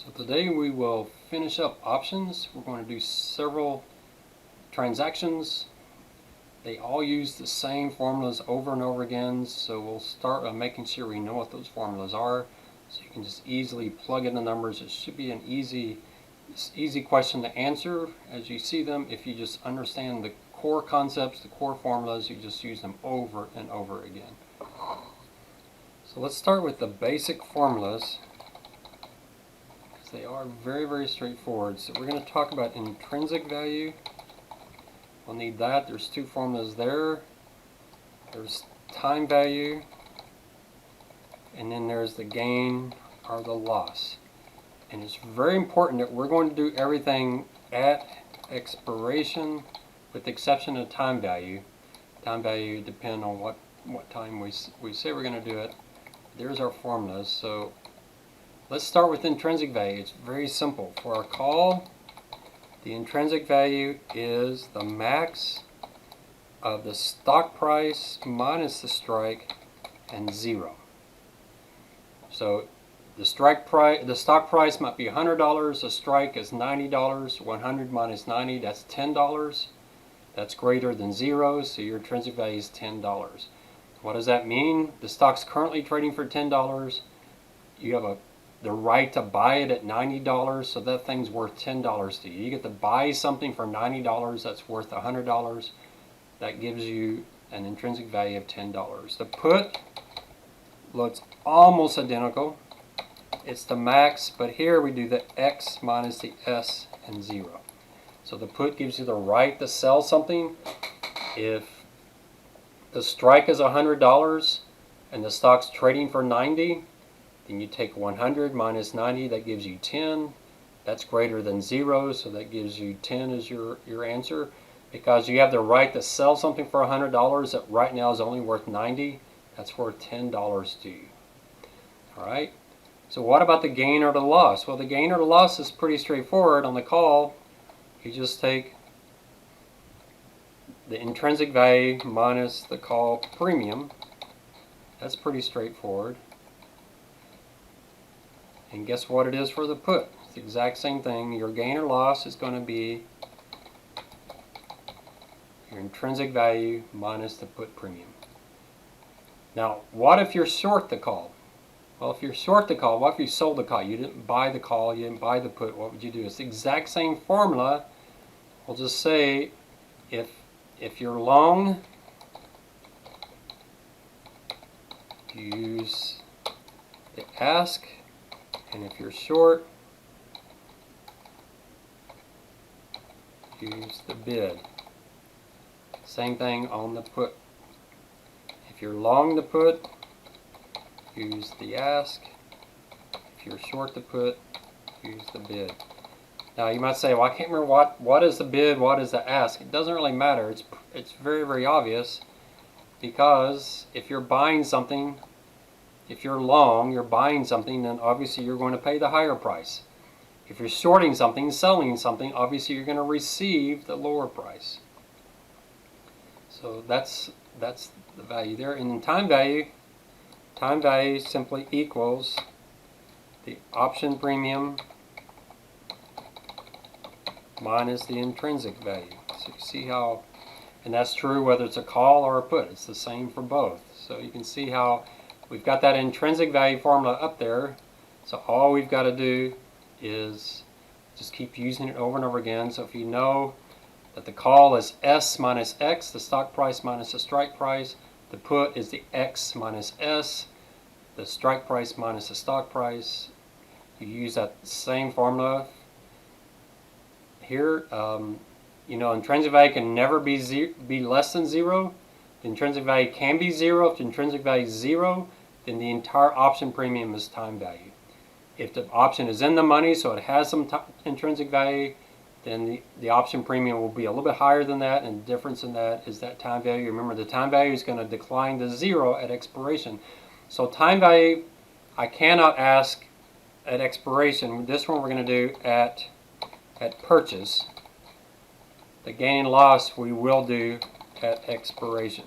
So today we will finish up options. We're going to do several transactions. They all use the same formulas over and over again, so we'll start by making sure we know what those formulas are so you can just easily plug in the numbers. It should be an easy question to answer as you see them. If you just understand the core concepts, the core formulas, you just use them over and over again. So let's start with the basic formulas. They are very, very straightforward. So we're going to talk about intrinsic value. We'll need that. There's two formulas there. There's time value, and then there's the gain or the loss. And it's very important that we're going to do everything at expiration with the exception of time value. Time value depends on what time we say we're going to do it. There's our formulas. So let's start with intrinsic value. It's very simple. For our call, the intrinsic value is the max of the stock price minus the strike and 0. So the stock price might be $100. The strike is $90. 100 minus 90, that's $10. That's greater than 0, so your intrinsic value is $10. What does that mean? The stock's currently trading for $10. You have the right to buy it at $90, so that thing's worth $10 to you. You get to buy something for $90 that's worth $100. That gives you an intrinsic value of $10. The put looks almost identical. It's the max, but here we do the X minus the S and 0. So the put gives you the right to sell something. If the strike is $100 and the stock's trading for 90, then you take 100 minus 90, that gives you 10. That's greater than 0, so that gives you 10 as your answer. Because you have the right to sell something for $100 that right now is only worth 90, that's worth $10 to you. Alright, so what about the gain or the loss? Well, the gain or the loss is pretty straightforward. On the call, you just take the intrinsic value minus the call premium. That's pretty straightforward. And guess what it is for the put? It's the exact same thing. Your gain or loss is going to be your intrinsic value minus the put premium. Now, what if you're short the call? Well, if you're short the call, what if you sold the call? You didn't buy the call, you didn't buy the put. What would you do? It's the exact same formula. We'll just say if you're long, you use the ask. And if you're short, use the bid. Same thing on the put. If you're long the put, use the ask. If you're short the put, use the bid. Now you might say, well, I can't remember what is the bid, what is the ask. It doesn't really matter. It's very, very obvious, because if you're buying something, if you're long, you're buying something, then obviously you're going to pay the higher price. If you're shorting something, selling something, obviously you're going to receive the lower price. So that's the value there. And in time value simply equals the option premium minus the intrinsic value. So you see how, and that's true whether it's a call or a put. It's the same for both. So you can see how we've got that intrinsic value formula up there, so all we've got to do is just keep using it over and over again. So if you know that the call is S minus X, the stock price minus the strike price, the put is the X minus S, the strike price minus the stock price, you use that same formula here. You know, intrinsic value can never be less than 0. The intrinsic value can be 0. If the intrinsic value is 0, then the entire option premium is time value. If the option is in the money, so it has some intrinsic value, then the option premium will be a little bit higher than that, and the difference in that is that time value. Remember, the time value is going to decline to 0 at expiration. So time value, I cannot ask at expiration. This one we're going to do at purchase. The gain and loss we will do at expiration.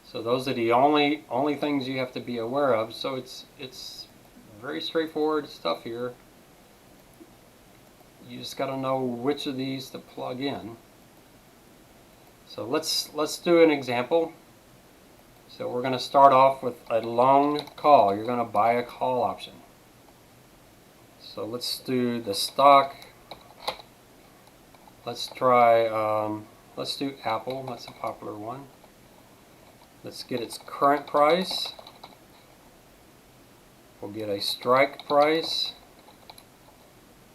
So those are the only things you have to be aware of. So it's very straightforward stuff here. You just got to know which of these to plug in. So let's do an example. So we're going to start off with a long call. You're going to buy a call option. So let's do the stock. Let's try, let's do Apple. That's a popular one. Let's get its current price. We'll get a strike price.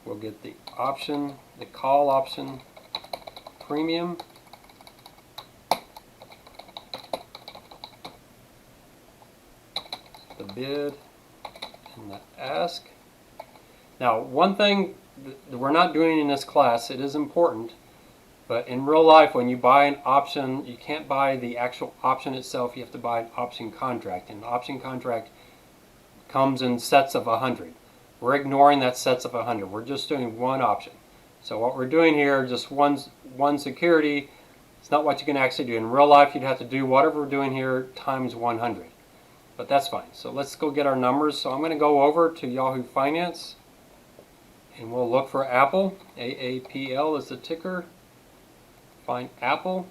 We'll get the option, the call option premium. The bid and the ask. Now, one thing that we're not doing in this class, it is important, but in real life when you buy an option, you can't buy the actual option itself, you have to buy an option contract, and an option contract comes in sets of 100. We're ignoring that sets of 100. We're just doing one option. So what we're doing here, just one security, it's not what you can actually do. In real life, you'd have to do whatever we're doing here times 100. But that's fine. So let's go get our numbers. So I'm going to go over to Yahoo Finance, and we'll look for Apple. AAPL is the ticker. Find Apple,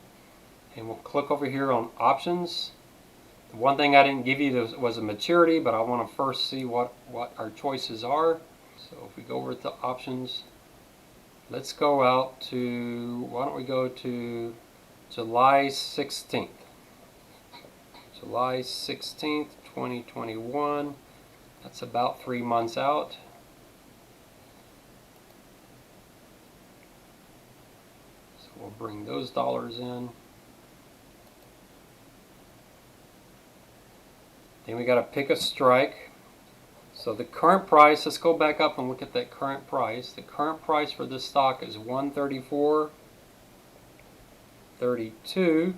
and we'll click over here on options. The one thing I didn't give you was a maturity, but I want to first see what our choices are. So if we go over to options, let's go out to, why don't we go to July 16th. July 16th, 2021. That's about 3 months out. So we'll bring those dollars in. Then we got to pick a strike. So the current price, let's go back up and look at that current price. The current price for this stock is $134.32.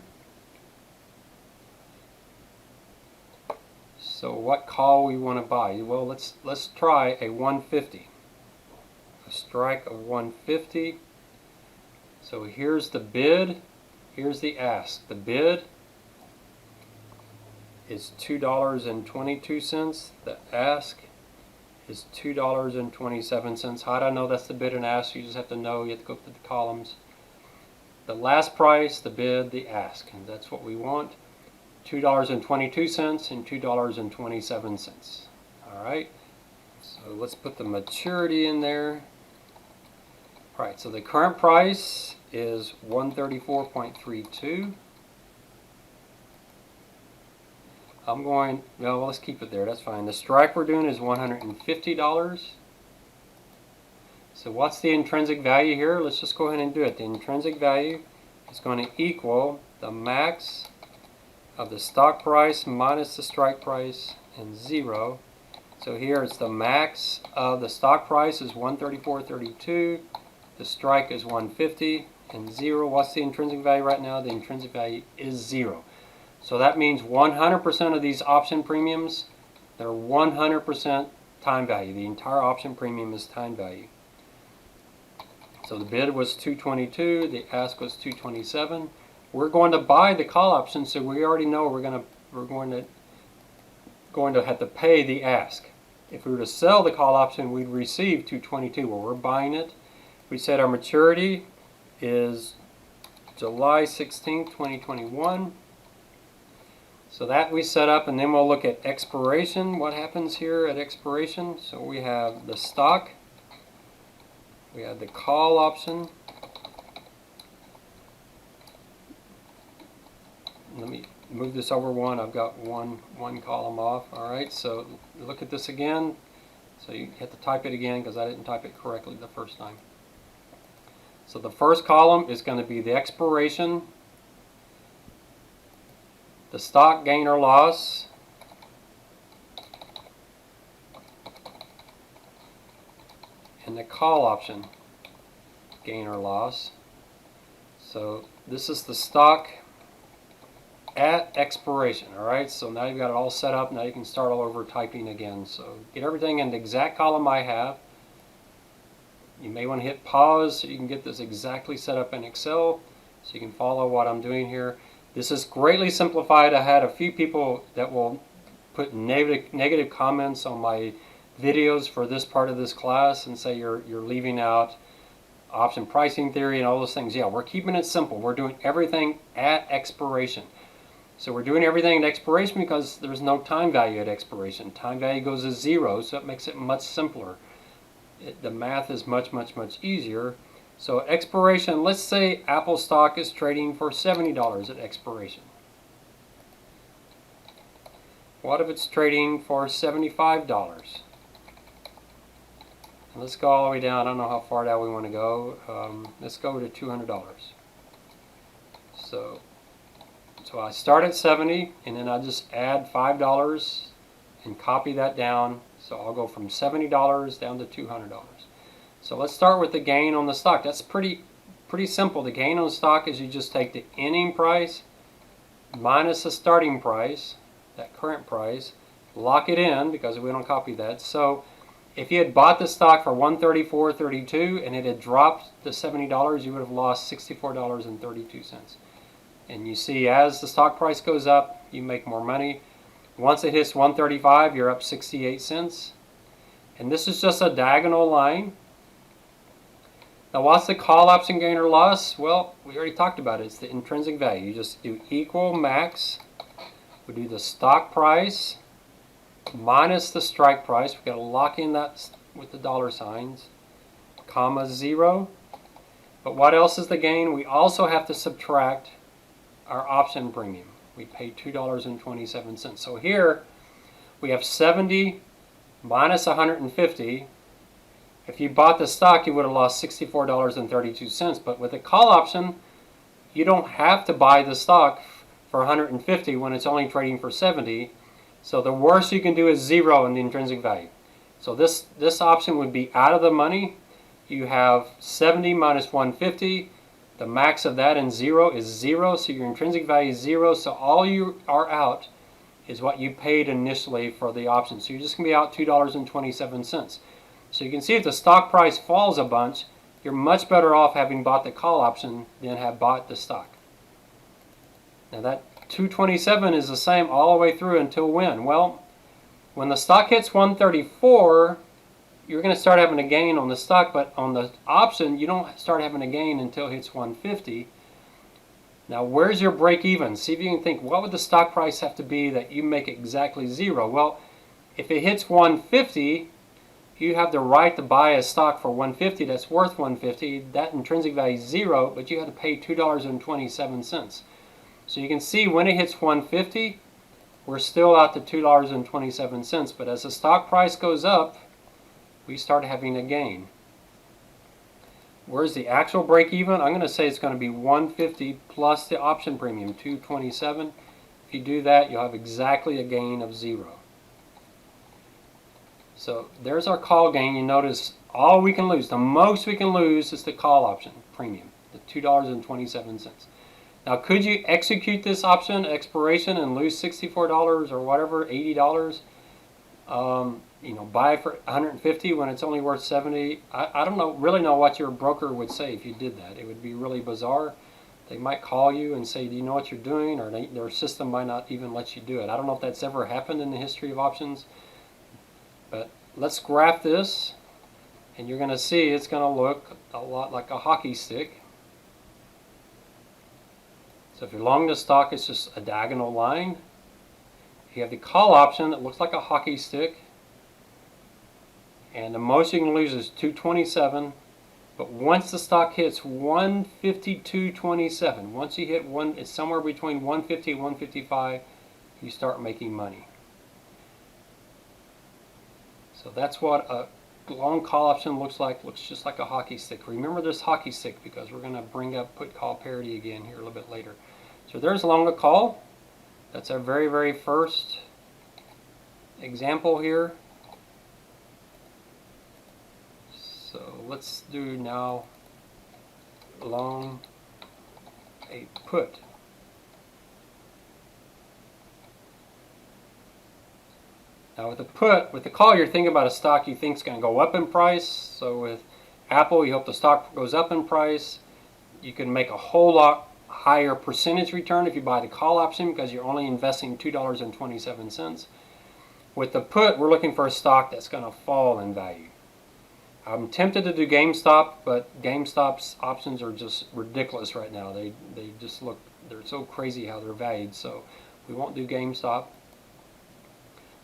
So what call we want to buy? Well, let's try a 150. A strike of 150. So here's the bid, here's the ask. The bid is $2.22. The ask is $2.27. How do I know that's the bid and ask? You just have to know, you have to go through the columns. The last price, the bid, the ask, and that's what we want. $2.22 and $2.27. Alright, so let's put the maturity in there. Alright, so the current price is $134.32. I'm going, no, let's keep it there, that's fine. The strike we're doing is $150. So what's the intrinsic value here? Let's just go ahead and do it. The intrinsic value is going to equal the max of the stock price minus the strike price and 0. So here it's the max of the stock price is $134.32. The strike is $150 and 0. What's the intrinsic value right now? The intrinsic value is 0. So that means 100% of these option premiums, they're 100% time value. The entire option premium is time value. So the bid was $222, the ask was $227. We're going to buy the call option, so we already know we're going to have to pay the ask. If we were to sell the call option, we'd receive $222. Well, we're buying it. We said our maturity is July 16th, 2021. So that we set up, and then we'll look at expiration. What happens here at expiration? So we have the stock, we have the call option. Let me move this over one. I've got one column off. Alright, so look at this again. So you have to type it again because I didn't type it correctly the first time. So the first column is going to be the expiration, the stock gain or loss, and the call option gain or loss. So this is the stock at expiration. Alright, so now you've got it all set up. Now you can start all over typing again. So get everything in the exact column I have. You may want to hit pause so you can get this exactly set up in Excel so you can follow what I'm doing here. This is greatly simplified. I had a few people that will put negative comments on my videos for this part of this class and say you're leaving out option pricing theory and all those things. Yeah, we're keeping it simple. We're doing everything at expiration. So we're doing everything at expiration because there's no time value at expiration. Time value goes to 0, so it makes it much simpler. The math is much easier. So at expiration, let's say Apple stock is trading for $70 at expiration. What if it's trading for $75? And let's go all the way down. I don't know how far down we want to go. Let's go to $200. So I start at 70, and then I just add $5 and copy that down. So I'll go from $70 down to $200. So let's start with the gain on the stock. That's pretty simple. The gain on the stock is you just take the ending price minus the starting price, that current price, lock it in because we don't copy that. So if you had bought the stock for $134.32 and it had dropped to $70, you would have lost $64.32. And you see, as the stock price goes up, you make more money. Once it hits 135, you're up 68 cents. And this is just a diagonal line. Now, what's the call option gain or loss? Well, we already talked about it. It's the intrinsic value. You just do equal max. We do the stock price minus the strike price. We've got to lock in that with the dollar signs, comma 0. But what else is the gain? We also have to subtract our option premium. We paid $2.27. So here we have 70 minus 150. If you bought the stock, you would have lost $64.32. But with a call option, you don't have to buy the stock for 150 when it's only trading for 70. So the worst you can do is 0 in the intrinsic value. So this option would be out of the money. You have 70 minus 150. The max of that and 0 is 0. So your intrinsic value is 0. So all you are out is what you paid initially for the option. So you're just going to be out $2.27. So you can see if the stock price falls a bunch, you're much better off having bought the call option than have bought the stock. Now that 227 is the same all the way through until when? Well, when the stock hits 134, you're going to start having a gain on the stock, but on the option, you don't start having a gain until it hits 150. Now, where's your break even? See if you can think, what would the stock price have to be that you make exactly 0? Well, if it hits 150, you have the right to buy a stock for 150 that's worth 150. That intrinsic value is 0, but you have to pay $2.27. So you can see when it hits 150, we're still out to $2.27. But as the stock price goes up, we start having a gain. Where's the actual break even? I'm going to say it's going to be 150 plus the option premium, 227. If you do that, you'll have exactly a gain of 0. So there's our call gain. You notice all we can lose, the most we can lose is the call option premium, the $2.27. Now, could you execute this option at expiration and lose $64 or whatever, $80? Buy it for $150 when it's only worth $70. I don't really know what your broker would say if you did that. It would be really bizarre. They might call you and say, do you know what you're doing? Or their system might not even let you do it. I don't know if that's ever happened in the history of options. But let's graph this, and you're going to see it's going to look a lot like a hockey stick. So if you're long the stock, it's just a diagonal line. You have the call option that looks like a hockey stick. And the most you can lose is 227. But once the stock hits 152.27, once you hit it's somewhere between 150 and 155, you start making money. So that's what a long call option looks like. Looks just like a hockey stick. Remember this hockey stick because we're going to bring up put call parity again here a little bit later. So there's long a call. That's our very first example here. So let's do now long a put. Now with the put, with the call, you're thinking about a stock you think is going to go up in price. So with Apple, you hope the stock goes up in price. You can make a whole lot higher percentage return if you buy the call option because you're only investing $2.27. With the put, we're looking for a stock that's going to fall in value. I'm tempted to do GameStop, but GameStop's options are just ridiculous right now. They just look, they're so crazy how they're valued. So we won't do GameStop.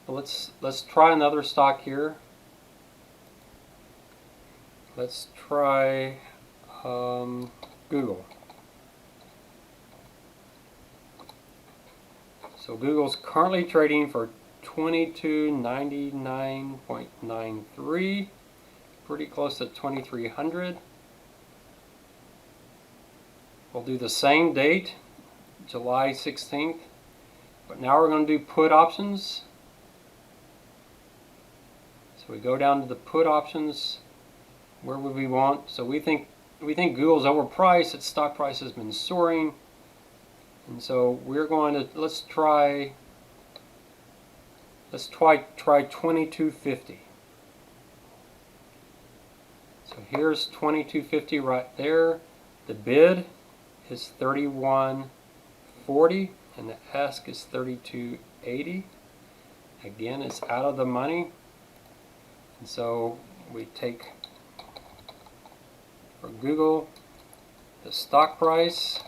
But let's try another stock here. Let's try Google. So Google's currently trading for $22.99.93, pretty close to 2,300. We'll do the same date, July 16th, but now we're going to do put options. So we go down to the put options. Where would we want? So we think Google's overpriced. Its stock price has been soaring, and so we're going to let's try 2250. So here's 2250 right there. The bid is 3140 and the ask is 3280. Again, it's out of the money, and so we take for Google the stock price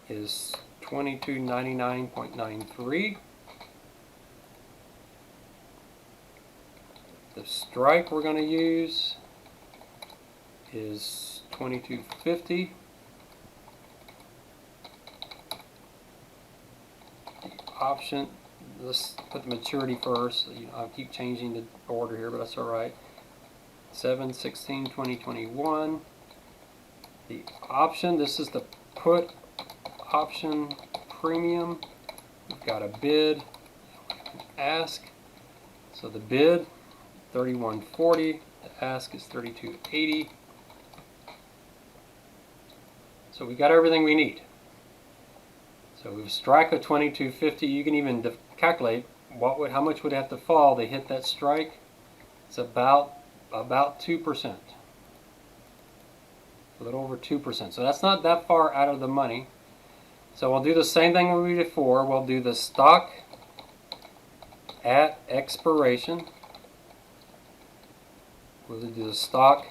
is $22.99.93. The strike we're going to use is $22.50. The option, let's put the maturity first. I'll keep changing the order here, but that's all right. 7/16/2021. The option, this is the put option premium. We've got a bid, an ask. So the bid, 3140. The ask is 3280. So we got everything we need. So we strike a 2250. You can even calculate how much would have to fall to hit that strike. It's about 2%. A little over 2%. So that's not that far out of the money. So we'll do the same thing we did before. We'll do the stock at expiration. We'll do the stock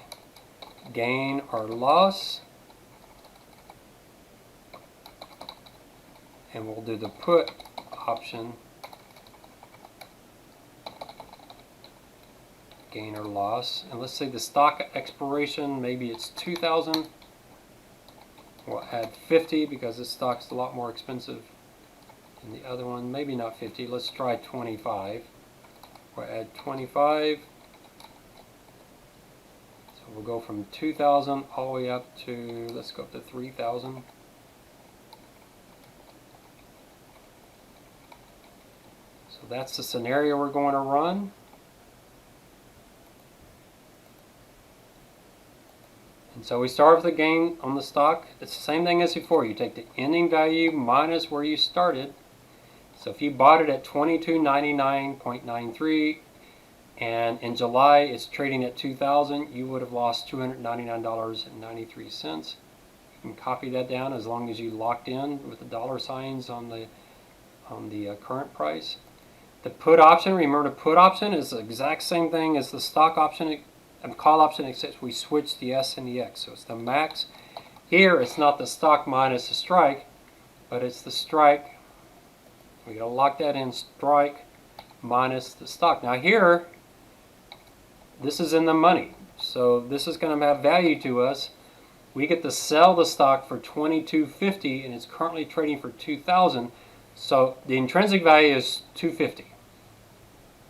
gain or loss. And we'll do the put option gain or loss. And let's say the stock expiration, maybe it's 2,000. We'll add 50 because this stock's a lot more expensive than the other one. Maybe not 50. Let's try 25. We'll add 25. So we'll go from 2,000 all the way up to, let's go up to 3,000. So that's the scenario we're going to run. And so we start with the gain on the stock. It's the same thing as before. You take the ending value minus where you started. So if you bought it at $22.99.93 and in July it's trading at 2,000, you would have lost $299.93. You can copy that down as long as you locked in with the dollar signs on the current price. The put option, remember the put option is the exact same thing as the stock option and call option, except we switch the S and the X. So it's the max. Here it's not the stock minus the strike, but it's the strike. We gotta lock that in, strike minus the stock. Now here, this is in the money. So this is gonna have value to us. We get to sell the stock for $22.50 and it's currently trading for 2,000. So the intrinsic value is $250.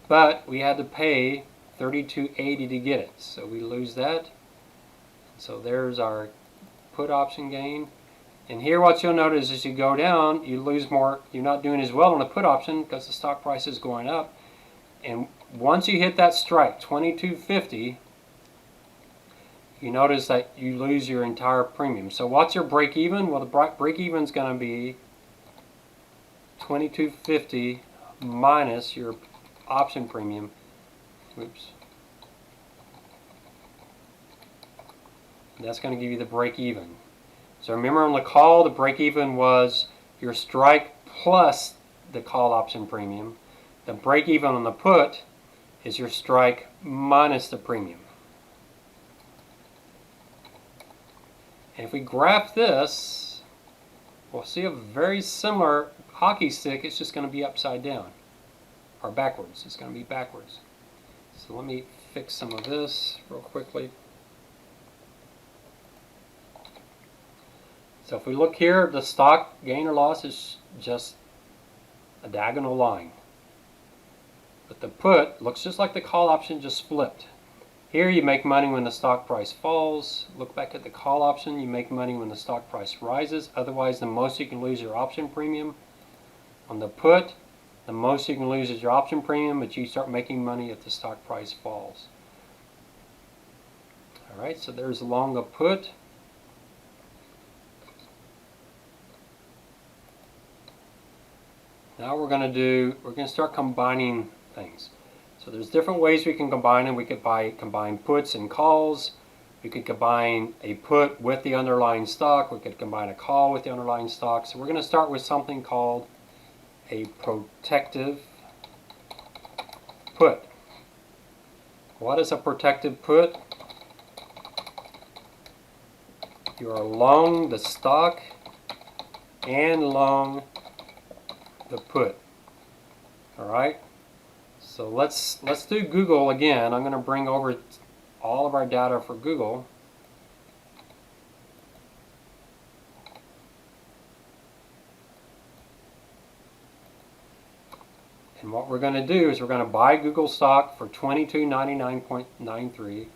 But we had to pay $32.80 to get it, so we lose that. So there's our put option gain. And here what you'll notice is you go down, you lose more. You're not doing as well on the put option because the stock price is going up. And once you hit that strike, $22.50, you notice that you lose your entire premium. So what's your break even? Well, the break even is going to be $22.50 minus your option premium. Oops. That's going to give you the break even. So remember on the call, the break even was your strike plus the call option premium. The break even on the put is your strike minus the premium. And if we graph this, we'll see a very similar hockey stick. It's just going to be upside down, or backwards. It's going to be backwards. So let me fix some of this real quickly. So if we look here, the stock gain or loss is just a diagonal line. But the put looks just like the call option, just flipped. Here you make money when the stock price falls. Look back at the call option, you make money when the stock price rises. Otherwise, the most you can lose is your option premium. On the put, the most you can lose is your option premium, but you start making money if the stock price falls. Alright, so there's along the put. Now we're going to start combining things. So there's different ways we can combine them. We could combine puts and calls. We could combine a put with the underlying stock. We could combine a call with the underlying stock. So we're going to start with something called a protective put. What is a protective put? You are long the stock and long the put. Alright? So let's do Google again. I'm going to bring over all of our data for Google. And what we're going to do is we're going to buy Google stock for $22.99.93,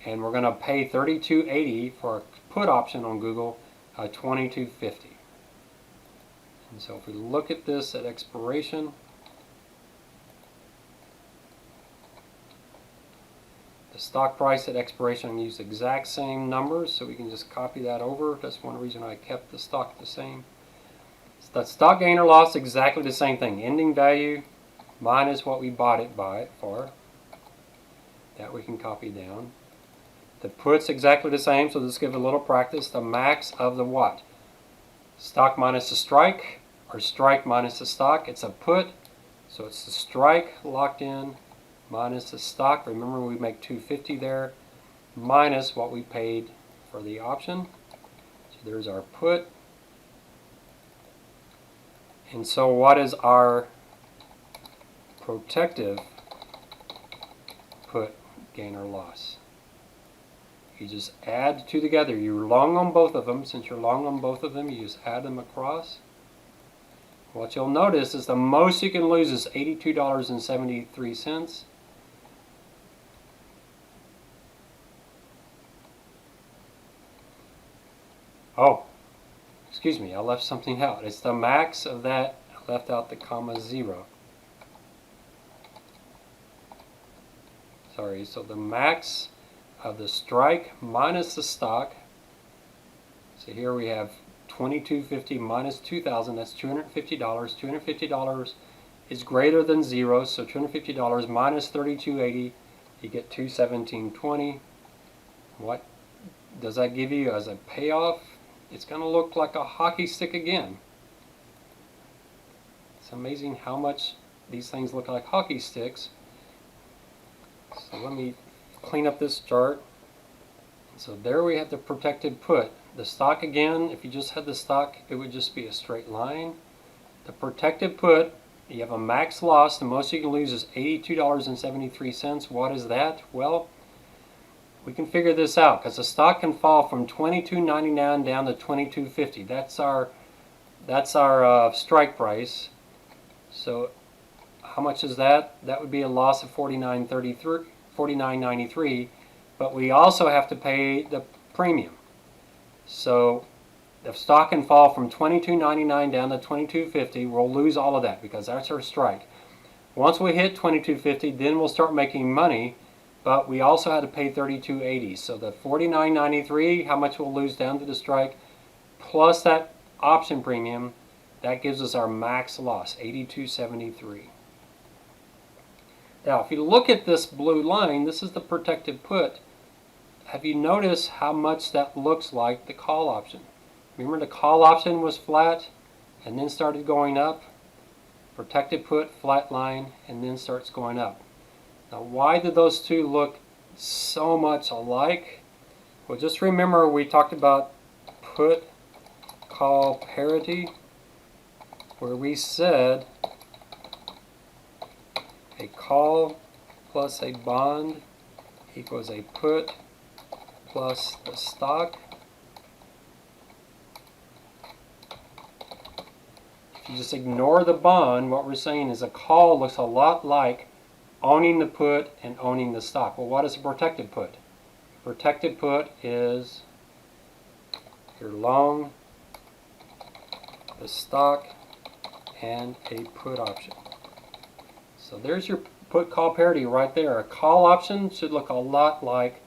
and we're going to pay $32.80 for a put option on Google at $22.50. And so if we look at this at expiration, the stock price at expiration, I'm going to use the exact same numbers, so we can just copy that over. That's one reason I kept the stock the same. So that stock gain or loss, exactly the same thing. Ending value minus what we bought it for. That we can copy down. The put's exactly the same, so let's give it a little practice. The max of the what? Stock minus the strike, or strike minus the stock. It's a put, so it's the strike locked in minus the stock. Remember, we make $250 there, minus what we paid for the option. So there's our put. And so what is our protective put gain or loss? You just add two together. You're long on both of them. Since you're long on both of them, you just add them across. What you'll notice is the most you can lose is $82.73. Oh, excuse me, I left something out. It's the max of that. I left out the comma 0. Sorry, so the max of the strike minus the stock. So here we have $22.50 minus $2,000, that's $250. $250 is greater than 0, so $250 minus $32.80, you get $217.20. What does that give you as a payoff? It's going to look like a hockey stick again. It's amazing how much these things look like hockey sticks. So let me clean up this chart. So there we have the protected put. The stock again, if you just had the stock, it would just be a straight line. The protected put, you have a max loss. The most you can lose is $82.73. What is that? Well, we can figure this out because the stock can fall from $22.99 down to $22.50. That's our strike price. So how much is that? That would be a loss of $49.93. But we also have to pay the premium. So the stock can fall from $22.99 down to $22.50. We'll lose all of that because that's our strike. Once we hit $22.50, then we'll start making money, but we also had to pay $32.80. So the $49.93, how much we'll lose down to the strike, plus that option premium, that gives us our max loss, $82.73. Now, if you look at this blue line, this is the protected put. Have you noticed how much that looks like the call option? Remember the call option was flat? and then started going up. Protected put, flat line, and then starts going up. Now, why did those two look so much alike? Well, just remember we talked about put call parity, where we said a call plus a bond equals a put plus the stock. If you just ignore the bond, what we're saying is a call looks a lot like owning the put and owning the stock. Well, what is a protected put? Protected put is your long, the stock, and a put option. So there's your put call parity right there. A call option should look a lot like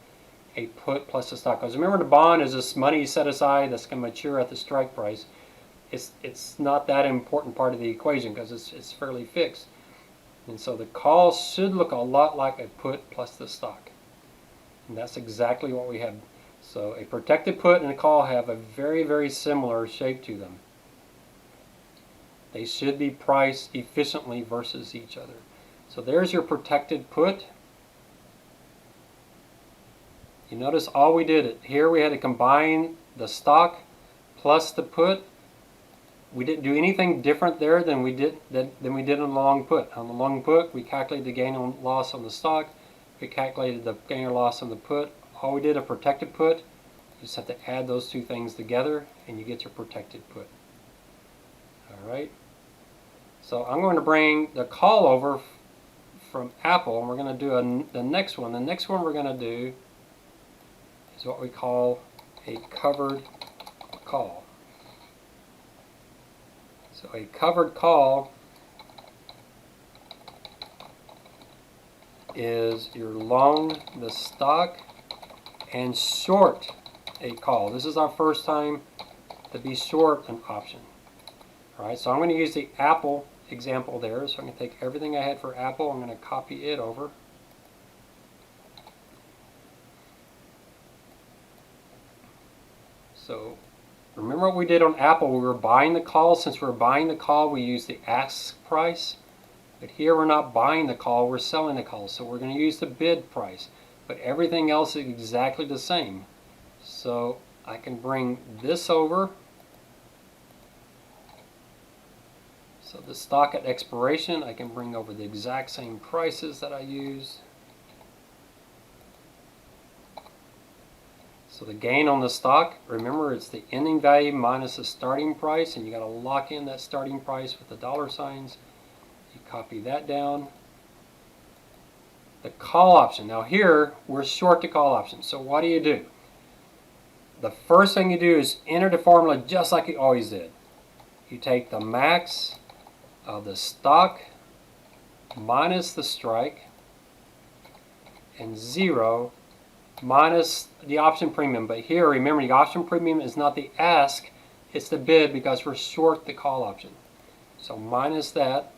a put plus the stock. Because remember, the bond is this money you set aside that's going to mature at the strike price. It's not that important part of the equation because it's fairly fixed. And so the call should look a lot like a put plus the stock. And that's exactly what we have. So a protected put and a call have a very, very similar shape to them. They should be priced efficiently versus each other. So there's your protected put. You notice all we did here, we had to combine the stock plus the put. We didn't do anything different there than we did on the long put. On the long put, we calculated the gain or loss on the stock. We calculated the gain or loss on the put. All we did a protected put. You just have to add those two things together, and you get your protected put. All right. So I'm going to bring the call over from Apple, and we're going to do the next one. The next one we're going to do is what we call a covered call. So a covered call is your long the stock and short a call. This is our first time to be short an option. All right, so I'm going to use the Apple example there. So I'm going to take everything I had for Apple, I'm going to copy it over. So remember what we did on Apple, we were buying the call. Since we're buying the call, we use the ask price. But here we're not buying the call, we're selling the call. So we're going to use the bid price. But everything else is exactly the same. So I can bring this over. So the stock at expiration, I can bring over the exact same prices that I used. So the gain on the stock, remember it's the ending value minus the starting price, and you got to lock in that starting price with the dollar signs. You copy that down. The call option. Now here we're short the call option. So what do? The first thing you do is enter the formula just like you always did. You take the max of the stock minus the strike and 0 minus the option premium. But here, remember, the option premium is not the ask, it's the bid because we're short the call option. So minus that.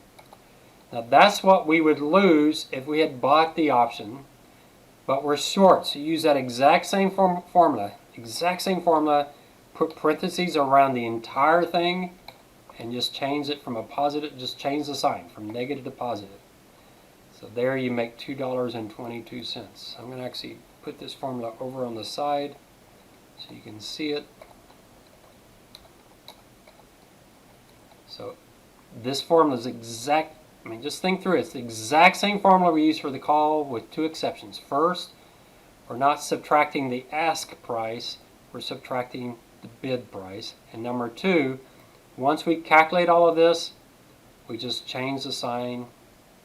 Now that's what we would lose if we had bought the option, but we're short. So use that exact same formula, put parentheses around the entire thing, and just change it from a positive, just change the sign from negative to positive. So there you make $2.22. I'm going to actually put this formula over on the side so you can see it. So this formula is exact, just think through it. It's the exact same formula we use for the call with two exceptions. First, we're not subtracting the ask price, we're subtracting the bid price. And number two, once we calculate all of this, we just change the sign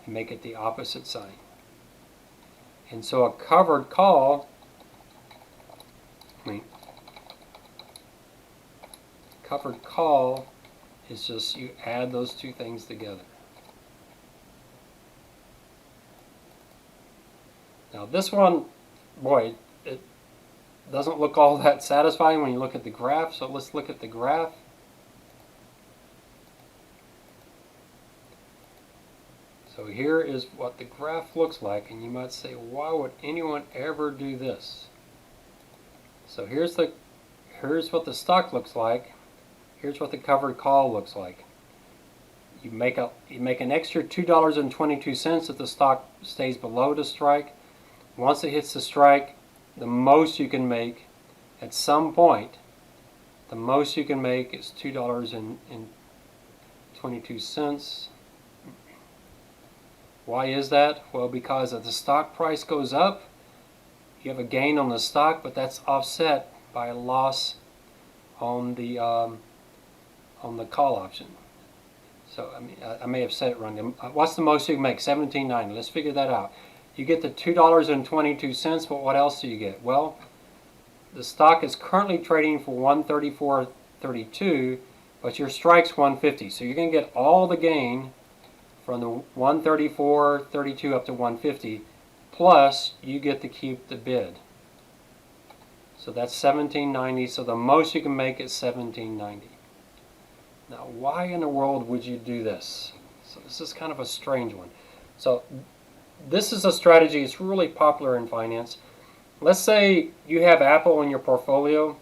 and make it the opposite sign. And so a covered call, covered call is just you add those two things together. Now this one, boy, it doesn't look all that satisfying when you look at the graph, so let's look at the graph. So here is what the graph looks like, and you might say, why would anyone ever do this? So here's what the stock looks like. here's what the covered call looks like. You make an extra $2.22 if the stock stays below the strike. Once it hits the strike, the most you can make at some point, the most you can make is $2.22. Why is that? Well, because if the stock price goes up, you have a gain on the stock, but that's offset by a loss on the call option. So I may have said it wrong. What's the most you can make? $17.90. Let's figure that out. You get the $2.22, but what else do you get? Well, the stock is currently trading for $134.32, but your strike's $150. So you're going to get all the gain from the $134.32 up to $150, plus you get to keep the bid. So that's $17.90. So the most you can make is $17.90. Now, why in the world would you do this? So this is kind of a strange one. So this is a strategy. It's really popular in finance. Let's say you have Apple in your portfolio,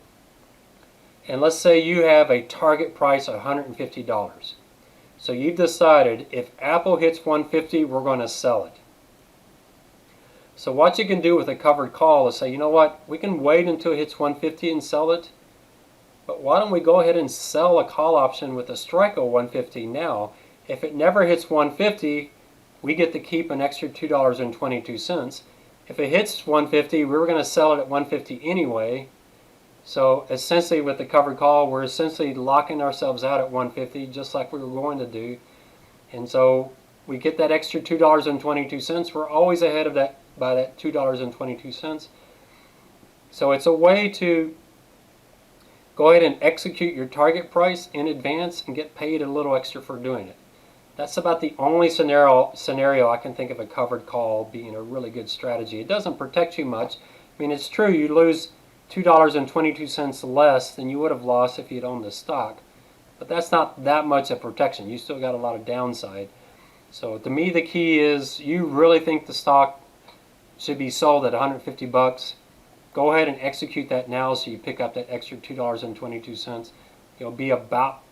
and let's say you have a target price of $150. So you've decided if Apple hits $150, we're going to sell it. So what you can do with a covered call is say, you know what, we can wait until it hits $150 and sell it. But why don't we go ahead and sell a call option with a strike of $150 now? If it never hits $150, we get to keep an extra $2.22. If it hits $150, we were going to sell it at $150 anyway. So essentially with the covered call, we're essentially locking ourselves out at $150 just like we were going to do. And so we get that extra $2.22. We're always ahead of that by that $2.22. So it's a way to go ahead and execute your target price in advance and get paid a little extra for doing it. That's about the only scenario I can think of a covered call being a really good strategy. It doesn't protect you much. I mean, it's true you lose $2.22 less than you would have lost if you'd owned the stock, but that's not that much of protection. You still got a lot of downside. So to me, the key is you really think the stock should be sold at $150. Go ahead and execute that now so you pick up that extra $2.22. It'll be about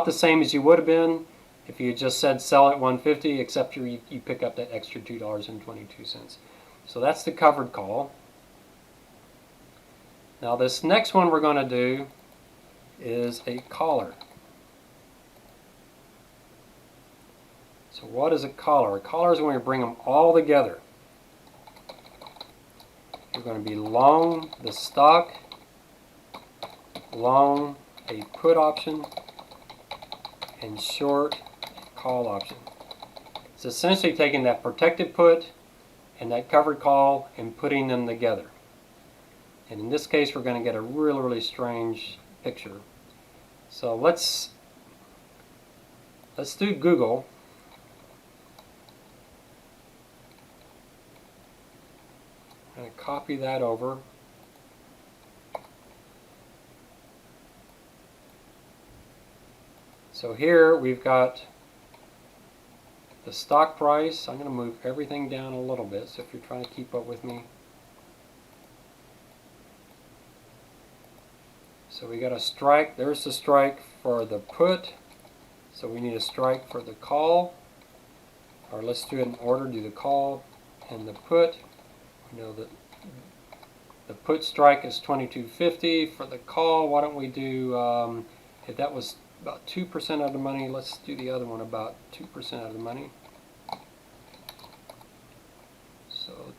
the same as you would have been if you just said sell at $150, except you pick up that extra $2.22. So that's the covered call. Now this next one we're going to do is a collar. So what is a collar? A collar is when we bring them all together. We're going to be long the stock, long a put option, and short a call option. It's essentially taking that protected put and that covered call and putting them together. And in this case, we're going to get a really, really strange picture. So let's do Google. I'm going to copy that over. So here we've got the stock price. I'm going to move everything down a little bit, so if you're trying to keep up with me. So we got a strike. There's the strike for the put. So we need a strike for the call. Or let's do it in order. Do the call and the put. We know that the put strike is $22.50. For the call, why don't we do, if that was about 2% of the money, let's do the other one about 2% of the money. So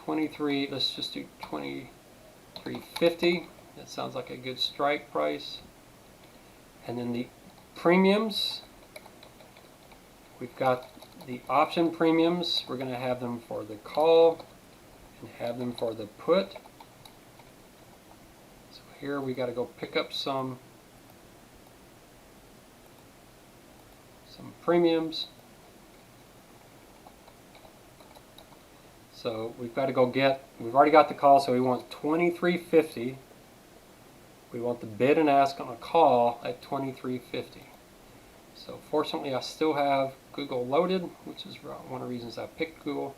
23, let's just do $23.50. That sounds like a good strike price. And then the premiums, we've got the option premiums. We're going to have them for the call and have them for the put. So here we got to go pick up some premiums. So we've got to go get, we've already got the call, so we want $23.50. We want the bid and ask on a call at $23.50. So fortunately I still have Google loaded, which is one of the reasons I picked Google.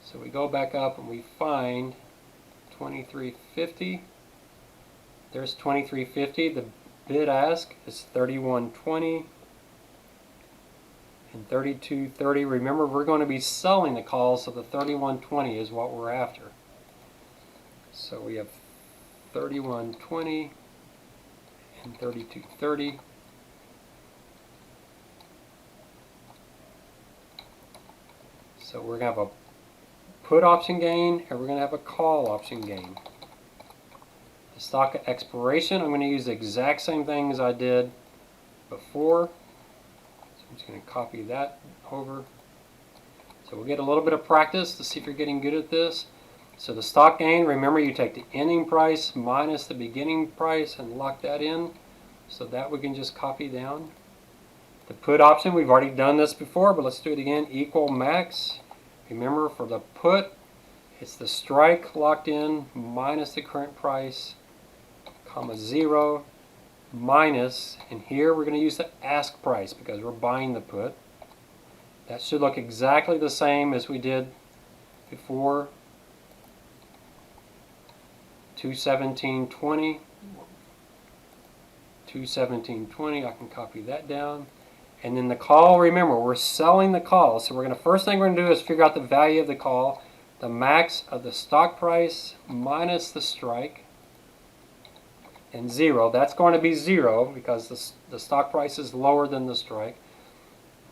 So we go back up and we find $23.50. There's $23.50. bid ask is 31.20 and 32.30. Remember, we're going to be selling the call, so the 31.20 is what we're after. So we have 31.20 and 32.30. So we're going to have a put option gain and we're going to have a call option gain. The stock at expiration, I'm going to use the exact same thing as I did before. So I'm just going to copy that over. So we'll get a little bit of practice to see if you're getting good at this. So the stock gain, remember you take the ending price minus the beginning price and lock that in. So that we can just copy down. The put option, we've already done this before, but let's do it again. Equal max. Remember, for the put, it's the strike locked in minus the current price, comma 0, minus, and here we're going to use the ask price because we're buying the put. That should look exactly the same as we did before. 217.20. 217.20, I can copy that down. And then the call, remember, we're selling the call. So we're going to, first thing we're going to do is figure out the value of the call, the max of the stock price minus the strike, and 0. That's going to be 0 because the stock price is lower than the strike,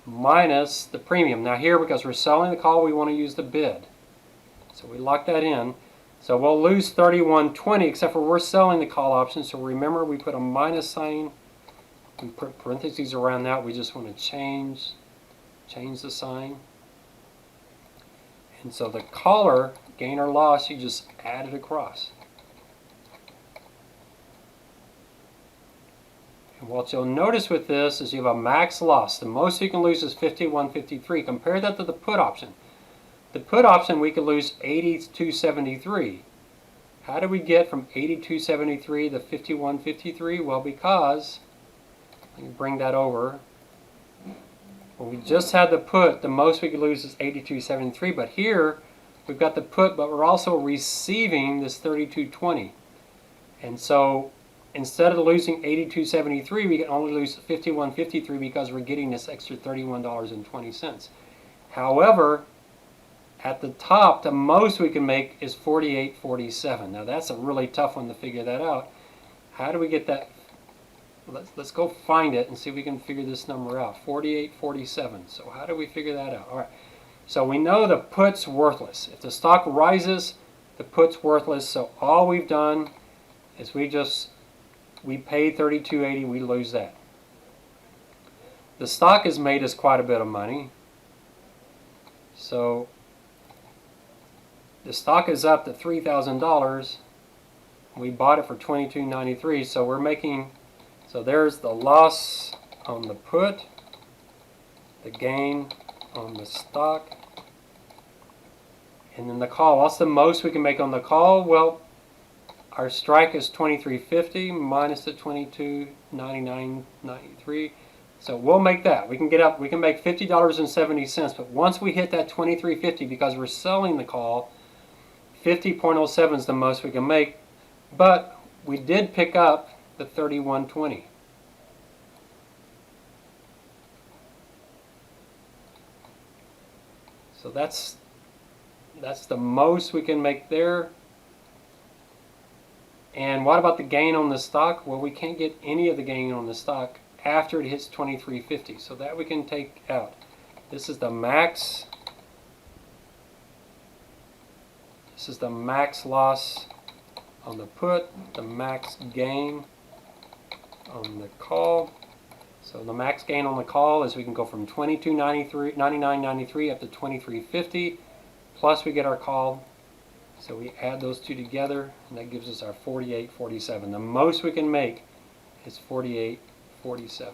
minus the premium. Now here, because we're selling the call, we want to use the bid. So we lock that in. So we'll lose 31.20, except for we're selling the call option. So remember, we put a minus sign. We put parentheses around that. We just want to change the sign. And so the caller, gain or loss, you just add it across. And what you'll notice with this is you have a max loss. The most you can lose is 51.53. Compare that to the put option. The put option, we could lose 82.73. How do we get from 82.73 to 51.53? Well, because, let me bring that over. When we just had the put, the most we could lose is 82.73. But here, we've got the put, but we're also receiving this 32.20. And so, instead of losing 82.73, we can only lose 51.53 because we're getting this extra $31.20. However, at the top, the most we can make is 48.47. Now that's a really tough one to figure that out. How do we get that? Let's go find it and see if we can figure this number out. 48.47. So how do we figure that out? All right. So we know the put's worthless. If the stock rises, the put's worthless. So all we've done is we paid 32.80. We lose that. The stock has made us quite a bit of money. So the stock is up to $3,000. We bought it for $22.93, so we're making, so there's the loss on the put, the gain on the stock, and then the call. What's the most we can make on the call? Well, our strike is $23.50 minus the $22.99.93. So we'll make that. We can make $50.70, but once we hit that $23.50, because we're selling the call, 50.07 is the most we can make, but we did pick up the 31.20. So that's the most we can make there. And what about the gain on the stock? Well, we can't get any of the gain on the stock after it hits 23.50, so that we can take out. This is the max. This is the max loss on the put, the max gain on the call. So the max gain on the call is we can go from $22.99.93 up to $23.50, plus we get our call. So we add those two together, and that gives us our $48.47. The most we can make is $48.47.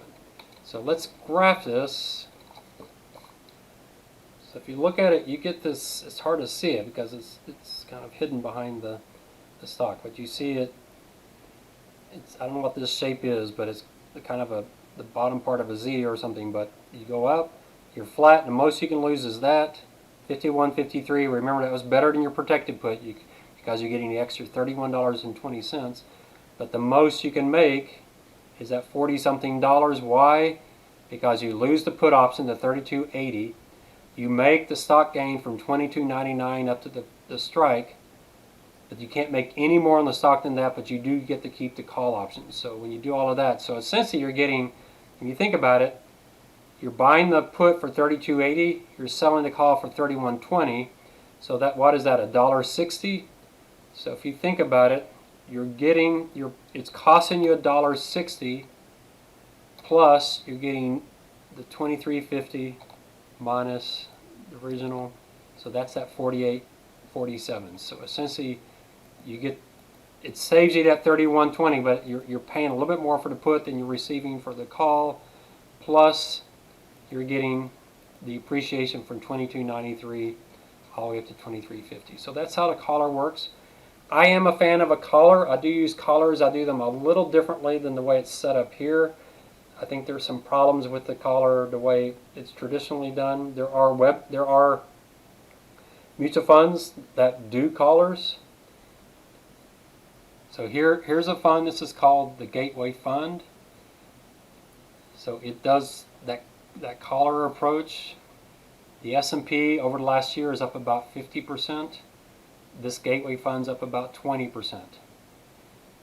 So let's graph this. So if you look at it, you get this. It's hard to see it because it's kind of hidden behind the stock, but you see it. I don't know what this shape is, but it's kind of the bottom part of a Z or something. But you go up, you're flat, and the most you can lose is that 51.53. Remember, that was better than your protected put because you're getting the extra $31.20. But the most you can make is at $40 something. Why? Because you lose the put option to $32.80. You make the stock gain from $22.99 up to the strike, but you can't make any more on the stock than that, but you do get to keep the call option. So when you do all of that, so essentially you're getting, when you think about it, you're buying the put for $32.80, you're selling the call for $31.20. So that, what is that, $1.60? So if you think about it, you're getting it's costing you $1.60 plus you're getting the $23.50 minus the original, so that's that $48.47. So essentially you get, it saves you that $31.20, but you're paying a little bit more for the put than you're receiving for the call, plus you're getting the appreciation from $22.93 all the way up to $23.50. So that's how the collar works. I am a fan of a collar. I do use collars. I do them a little differently than the way it's set up here. I think there's some problems with the collar the way it's traditionally done. There are mutual funds that do collars. So here's a fund. This is called the Gateway Fund. So it does that collar approach. The S&P over the last year is up about 50%. This Gateway Fund's up about 20%.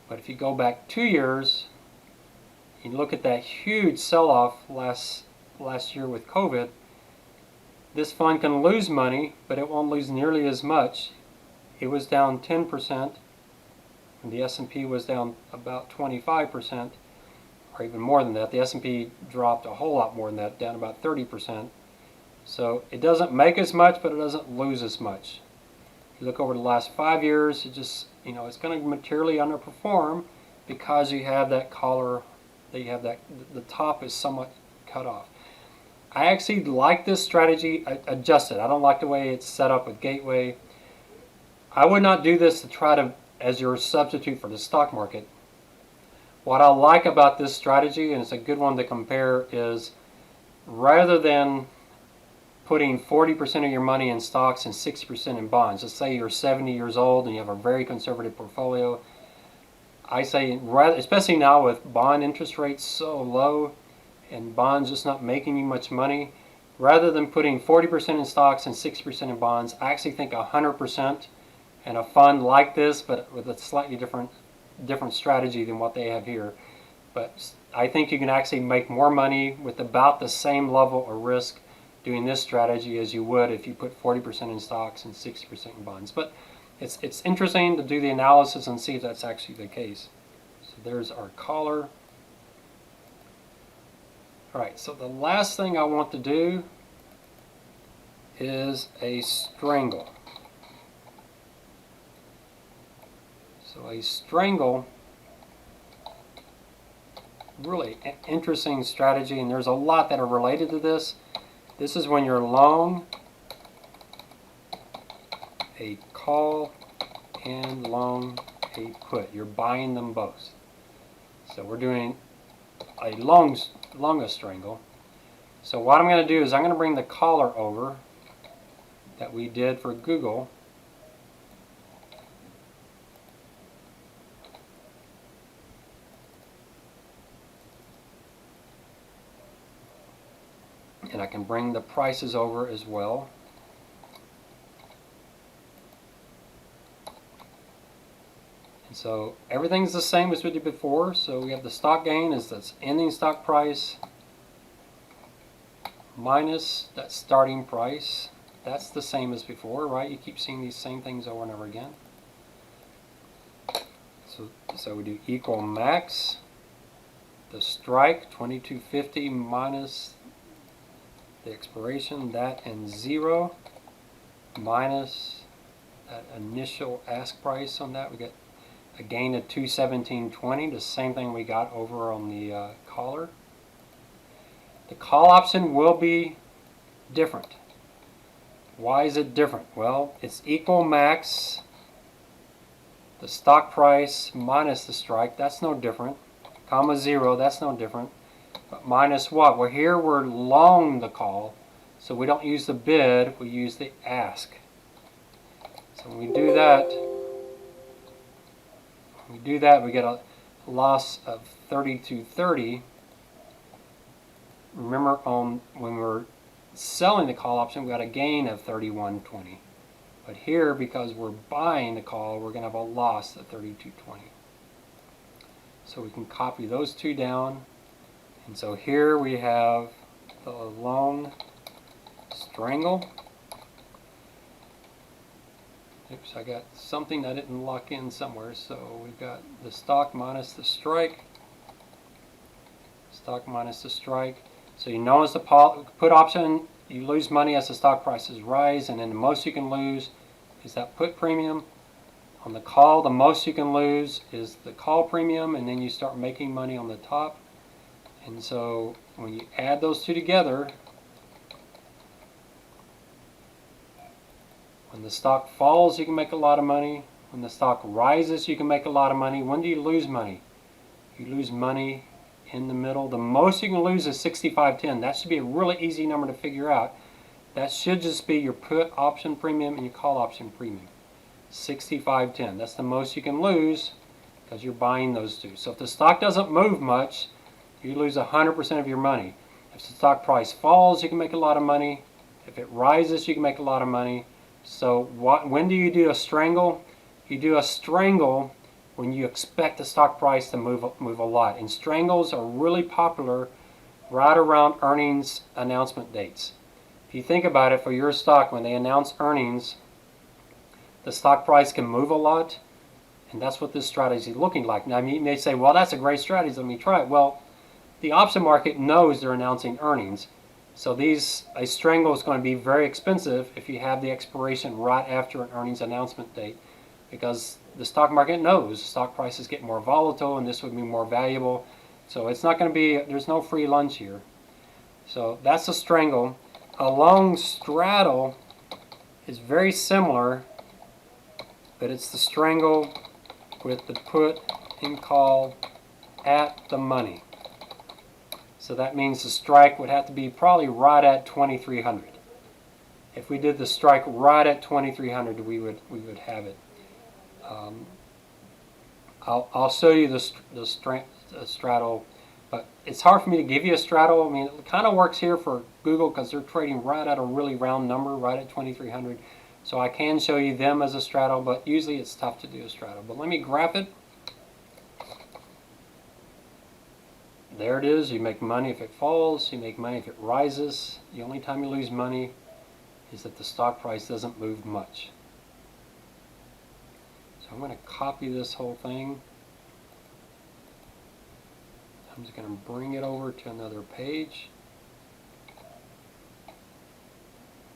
But if you go back 2 years, you look at that huge sell-off last year with COVID, this fund can lose money, but it won't lose nearly as much. It was down 10%, and the S&P was down about 25%, or even more than that. The S&P dropped a whole lot more than that, down about 30%. So it doesn't make as much, but it doesn't lose as much. You look over the last 5 years, it just, it's going to materially underperform because you have that collar, that you have that, the top is somewhat cut off. I actually like this strategy adjusted. I don't like the way it's set up with Gateway. I would not do this to try to, as your substitute for the stock market. What I like about this strategy, and it's a good one to compare, is rather than putting 40% of your money in stocks and 60% in bonds. Let's say you're 70 years old and you have a very conservative portfolio. I say, especially now with bond interest rates so low and bonds just not making you much money, rather than putting 40% in stocks and 60% in bonds, I actually think 100% in a fund like this, but with a slightly different strategy than what they have here. But I think you can actually make more money with about the same level of risk doing this strategy as you would if you put 40% in stocks and 60% in bonds. But it's interesting to do the analysis and see if that's actually the case. So there's our collar. Alright, so the last thing I want to do is a strangle. So a strangle, really interesting strategy, and there's a lot that are related to this. This is when you're long a call and long a put. You're buying them both. So we're doing a longest strangle. So what I'm going to do is I'm going to bring the collar over that we did for Google. And I can bring the prices over as well. And so everything's the same as we did before. So we have the stock gain is that's ending stock price minus that starting price. That's the same as before, right? You keep seeing these same things over and over again. So we do equal max, the strike, 22.50 minus the expiration, that, and 0 minus that initial ask price on that. We get a gain of 217.20, the same thing we got over on the collar. The call option will be different. Why is it different? Well, it's equal max, the stock price minus the strike, that's no different, comma 0, that's no different. But minus what? Well, here we're long the call, so we don't use the bid, we use the ask. So when we do that, we get a loss of 32.30. Remember, when we're selling the call option, we got a gain of 31.20. But here, because we're buying the call, we're going to have a loss of 32.20. So we can copy those two down. And so here we have the long strangle. Oops, I got something I didn't lock in somewhere. So we've got the stock minus the strike. Stock minus the strike. So you notice the put option, you lose money as the stock prices rise, and then the most you can lose is that put premium. On the call, the most you can lose is the call premium, and then you start making money on the top. And so when you add those two together, when the stock falls, you can make a lot of money. When the stock rises, you can make a lot of money. When do you lose money? You lose money in the middle. The most you can lose is 65.10. That should be a really easy number to figure out. That should just be your put option premium and your call option premium. 65.10. That's the most you can lose because you're buying those two. So if the stock doesn't move much, you lose 100% of your money. If the stock price falls, you can make a lot of money. If it rises, you can make a lot of money. So when do you do a strangle? You do a strangle when you expect the stock price to move a lot. And strangles are really popular right around earnings announcement dates. If you think about it, for your stock, when they announce earnings, the stock price can move a lot, and that's what this strategy is looking like. Now, you may say, well, that's a great strategy, let me try it. Well, the option market knows they're announcing earnings. So a strangle is going to be very expensive if you have the expiration right after an earnings announcement date, because the stock market knows stock prices get more volatile and this would be more valuable. So it's not going to be, there's no free lunch here. So that's a strangle. A long straddle is very similar, but it's the strangle with the put and call at the money. So that means the strike would have to be probably right at 2,300. If we did the strike right at 2,300, we would have it. I'll show you the straddle, but it's hard for me to give you a straddle. I mean, it kind of works here for Google because they're trading right at a really round number, right at 2,300. So I can show you them as a straddle, but usually it's tough to do a straddle. But let me graph it. There it is. You make money if it falls. You make money if it rises. The only time you lose money is that the stock price doesn't move much. So I'm going to copy this whole thing. I'm just going to bring it over to another page.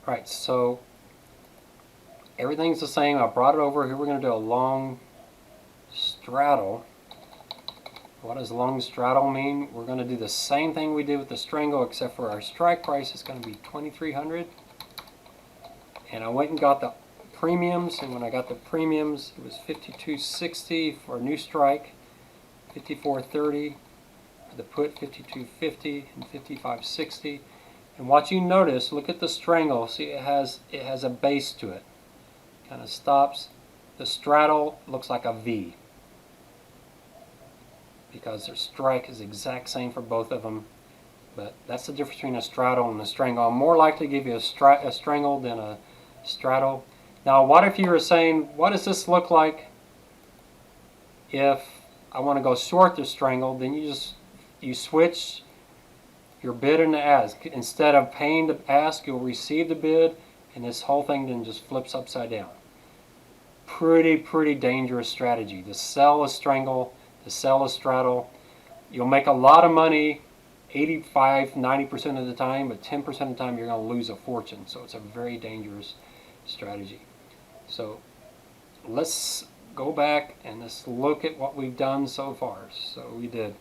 Alright, so everything's the same. I brought it over. Here we're going to do a long straddle. What does long straddle mean? We're going to do the same thing we did with the strangle, except for our strike price is going to be 2,300. And I went and got the premiums, and when I got the premiums, it was 52.60 for a new strike, 54.30 for the put, 52.50 and 55.60. And what you notice, look at the strangle. See, it has a base to it. Kind of stops. The straddle looks like a V, because their strike is the exact same for both of them. But that's the difference between a straddle and a strangle. I'm more likely to give you a strangle than a straddle. Now, what if you were saying, what does this look like if I want to go short the strangle? Then you switch your bid and the ask. Instead of paying the ask, you'll receive the bid, and this whole thing then just flips upside down. Pretty dangerous strategy. To sell a strangle, to sell a straddle. You'll make a lot of money 85–90% of the time, but 10% of the time you're going to lose a fortune. So it's a very dangerous strategy. So let's go back and let's look at what we've done so far. So we did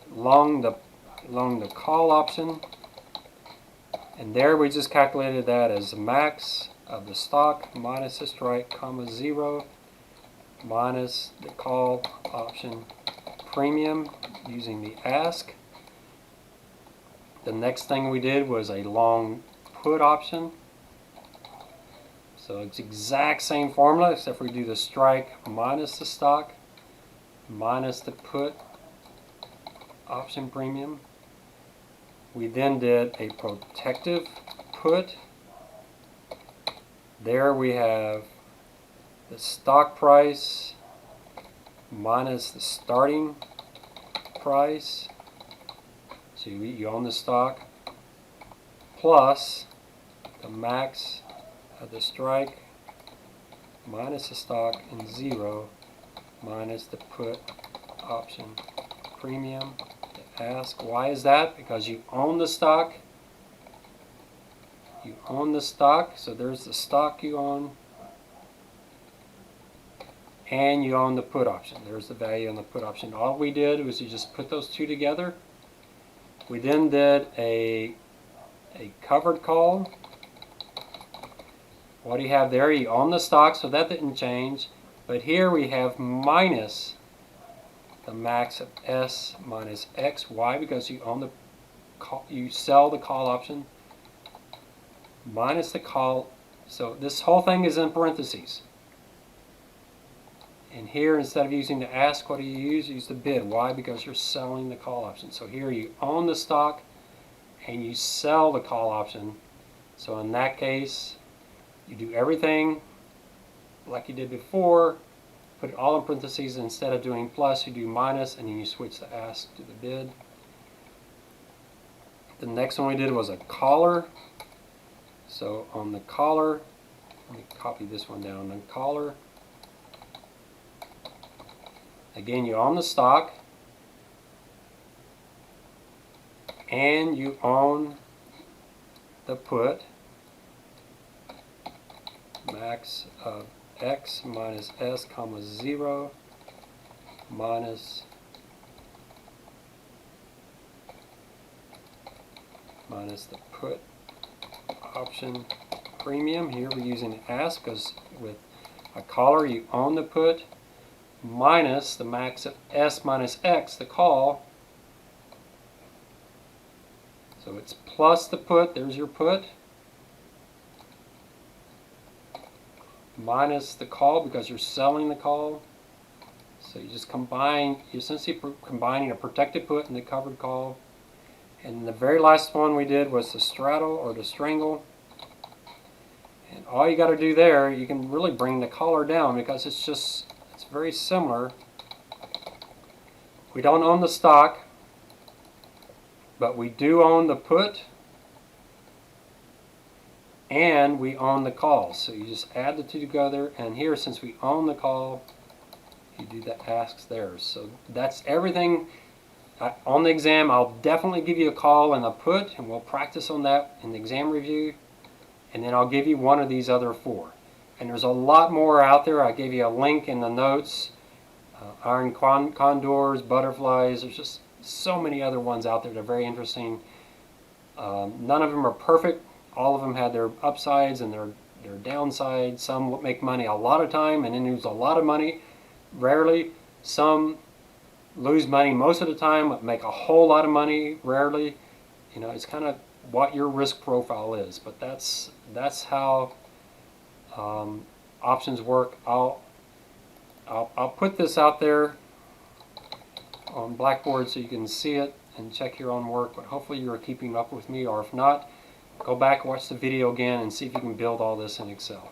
long the call option, and there we just calculated that as the max of the stock minus the strike, comma 0 minus the call option premium using the ask. The next thing we did was a long put option. So it's exact same formula, except we do the strike minus the stock. minus the put option premium. We then did a protective put. There we have the stock price minus the starting price. So you own the stock plus the max of the strike minus the stock and 0 minus the put option premium. To ask, why is that? Because you own the stock. You own the stock, so there's the stock you own, and you own the put option. There's the value on the put option. All we did was you just put those two together. We then did a covered call. What do you have there? You own the stock, so that didn't change. But here we have minus the max of S minus X. Why? Because you own the call, you sell the call option minus the call. So this whole thing is in parentheses. And here, instead of using the ask, what do you use? You use the bid. Why? Because you're selling the call option. So here you own the stock and you sell the call option. So in that case, you do everything like you did before, put it all in parentheses. Instead of doing plus, you do minus, and then you switch the ask to the bid. The next one we did was a caller. So on the caller, let me copy this one down. The caller, again, you own the stock and you own the put, max of X minus S comma 0 minus the put option premium. Here we're using ask because with a caller you own the put minus the max of S minus X, the call. So it's plus the put, there's your put, minus the call because you're selling the call. So you just combine, you're essentially combining a protected put and the covered call. And the very last one we did was the straddle or the strangle. And all you got to do there, you can really bring the caller down because it's very similar. We don't own the stock, but we do own the put and we own the call. So you just add the two together, and here, since we own the call, you do the asks there. So that's everything. On the exam, I'll definitely give you a call and a put, and we'll practice on that in the exam review, and then I'll give you one of these other 4. And there's a lot more out there. I gave you a link in the notes. Iron condors, butterflies, there's just so many other ones out there that are very interesting. None of them are perfect. All of them had their upsides and their downsides. Some make money a lot of time and then lose a lot of money. Rarely. Some lose money most of the time, but make a whole lot of money rarely. You know, it's kind of what your risk profile is. But that's how options work. I'll put this out there on Blackboard so you can see it and check your own work, but hopefully you're keeping up with me, or if not, go back, watch the video again, and see if you can build all this in Excel.